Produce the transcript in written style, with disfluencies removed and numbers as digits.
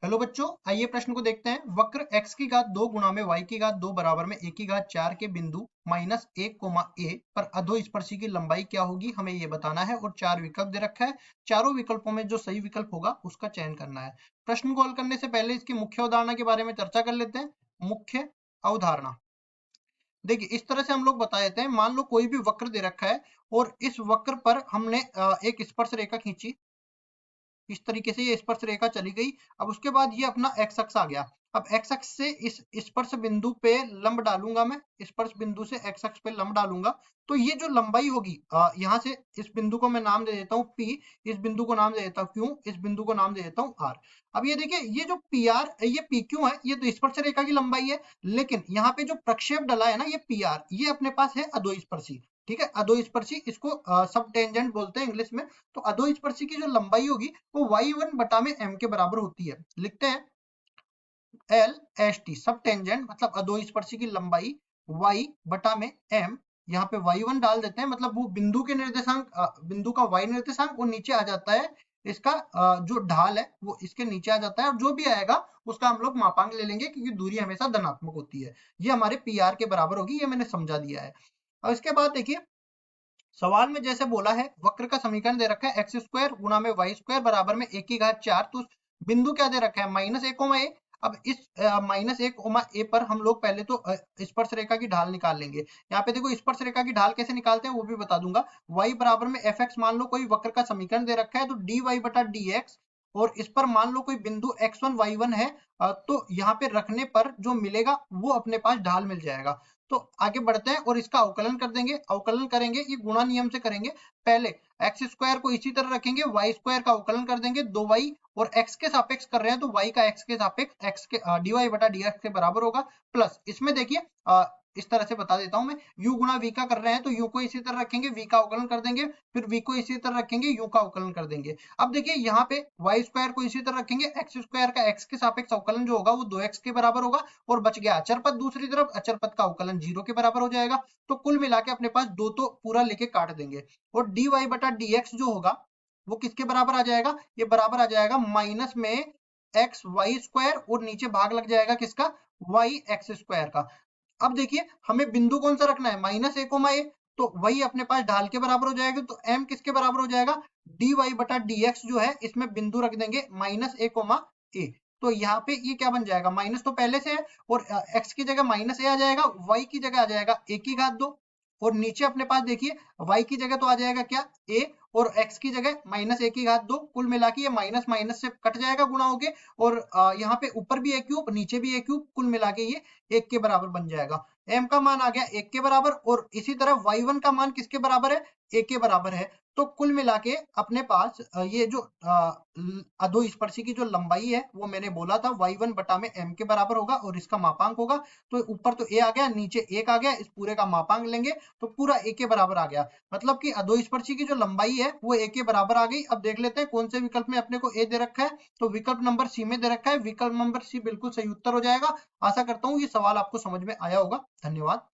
Hello बच्चों, आइए प्रश्न को देखते हैं। वक्र x की घात 2 गुणा में y की घात 2 बराबर में a की घात 4 के बिंदु -1, a पर अधोस्पर्शी की लंबाई क्या होगी, हमें ये बताना है। और 4 विकल्प दे रखा है। चारों विकल्पों में जो सही विकल्प होगा उसका चयन करना है। प्रश्न को हल करने से पहले इसकी मुख्य अवधारणा के बारे में चर्चा कर लेते हैं। मुख्य अवधारणा देखिए, इस तरह से हम लोग बता देते हैं। मान लो कोई भी वक्र दे रखा है और इस वक्र पर हमने एक स्पर्श रेखा खींची। इस तरीके से ये स्पर्श रेखा चली गई। अब उसके बाद ये अपना एक्स अक्ष आ गया। अब एक्स अक्ष से इस स्पर्श बिंदु पे लंब डालूंगा। मैं स्पर्श बिंदु से एक्स अक्ष पे लंब डालूंगा तो ये जो लंबाई होगी, यहाँ से इस बिंदु को मैं नाम दे देता हूँ P, इस बिंदु को नाम दे देता हूँ Q, इस बिंदु को नाम दे देता हूँ R। अब ये देखिए, ये जो PR ये PQ है, ये तो स्पर्श रेखा की लंबाई है। लेकिन यहाँ पे जो प्रक्षेप डला है ना, ये PR, ये अपने पास है अधोस्पर्शी। ठीक है, अधोस्पर्शी, इसको सब टेंजेंट बोलते हैं इंग्लिश में। तो अधोस्पर्शी की जो लंबाई होगी वो y1 बटा में m के बराबर होती है। लिखते हैं एल एस टी, सब टेंजेंट मतलब अधोस्पर्शी की लंबाई y बटा में m। यहाँ पे y1 डाल देते हैं, मतलब वो बिंदु के निर्देशांक, बिंदु का y निर्देशांक वो नीचे आ जाता है। इसका जो ढाल है वो इसके नीचे आ जाता है, और जो भी आएगा उसका हम लोग मापांक ले लेंगे, क्योंकि दूरी हमेशा धनात्मक होती है। ये हमारे पी आर के बराबर होगी, ये मैंने समझा दिया है। और इसके बाद देखिए, सवाल में जैसे बोला है, वक्र का समीकरण दे रखा है एक्स स्क्वायर गुणा में वाई स्क्वायर बराबर में ए की घात 4। तो बिंदु क्या दे रखा है, -1, a। अब इस -1, a पर हम लोग पहले तो स्पर्श रेखा की ढाल निकाल लेंगे। यहाँ पे देखो, स्पर्श रेखा की ढाल कैसे निकालते हैं वो भी बता दूंगा। y बराबर में एफ एक्स, मान लो कोई वक्र का समीकरण दे रखा है तो डी वाई बटा डी एक्स। और इस पर मान लो कोई बिंदु x1 y1 है, तो यहाँ पे रखने पर जो मिलेगा वो अपने पास ढाल मिल जाएगा। तो आगे बढ़ते हैं और इसका अवकलन कर देंगे। अवकलन करेंगे, ये गुणा नियम से करेंगे। पहले एक्स स्क्वायर को इसी तरह रखेंगे, वाई स्क्वायर का अवकलन कर देंगे 2y। और x के सापेक्ष कर रहे हैं तो y का x के सापेक्ष x के dy बटा dx के बराबर होगा। प्लस इसमें देखिए, इस तरह से बता देता हूं मैं, u गुणा v का कर रहे हैं तो u को इसी तरह रखेंगे, v का अवकलन कर देंगे। फिर v को इसी तरह रखेंगे, u का अवकलन कर देंगे। अब देखिए, यहाँ पे y स्क्वायर को इसी तरह रखेंगे, x स्क्वायर का x के सापेक्ष अवकलन जो होगा वो 2x के बराबर होगा। और बच गया अचर पद दूसरी तरफ, अचर पद का अवकलन 0 के बराबर हो जाएगा। तो कुल मिला के अपने पास दो तो पूरा लेके काट देंगे। और dy बटा dx जो होगा वो किसके बराबर आ जाएगा, ये बराबर आ जाएगा माइनस में एक्स वाई स्क्वायर, और नीचे भाग लग जाएगा किसका, वाई एक्स स्क्वायर का। अब देखिए, हमें बिंदु कौन सा रखना है, -1, a। तो वही अपने पास ढाल के बराबर हो जाएगा। तो m किसके बराबर हो जाएगा, dy बटा dx जो है, इसमें बिंदु रख देंगे -a, a। तो यहाँ पे ये क्या बन जाएगा, माइनस तो पहले से है, और x की जगह -a आ जाएगा, y की जगह आ जाएगा a की घात 2। और नीचे अपने पास देखिए, y की जगह तो आ जाएगा क्या, a, और x की जगह -a की घात 2। कुल मिला के ये माइनस माइनस से कट जाएगा गुणा होके। और यहाँ पे ऊपर भी a क्यूब, नीचे भी a क्यूब, कुल मिला के ये 1 के बराबर बन जाएगा। m का मान आ गया 1 के बराबर, और इसी तरह y1 का मान किसके बराबर है, 1 के बराबर है। तो कुल मिला के अपने पास ये जो अधोस्पर्शी की जो लंबाई है वो मैंने बोला था y1 बटा में m के बराबर होगा, और इसका मापांक होगा। तो ऊपर तो a आ गया, नीचे 1 आ गया, इस पूरे का मापांक लेंगे तो पूरा a के बराबर आ गया। मतलब कि अधोस्पर्शी की जो लंबाई है वो a के बराबर आ गई। अब देख लेते हैं कौन से विकल्प में अपने को a दे रखा है। तो विकल्प नंबर सी में दे रखा है, विकल्प नंबर सी बिल्कुल सही उत्तर हो जाएगा। आशा करता हूँ ये सवाल आपको समझ में आया होगा। धन्यवाद।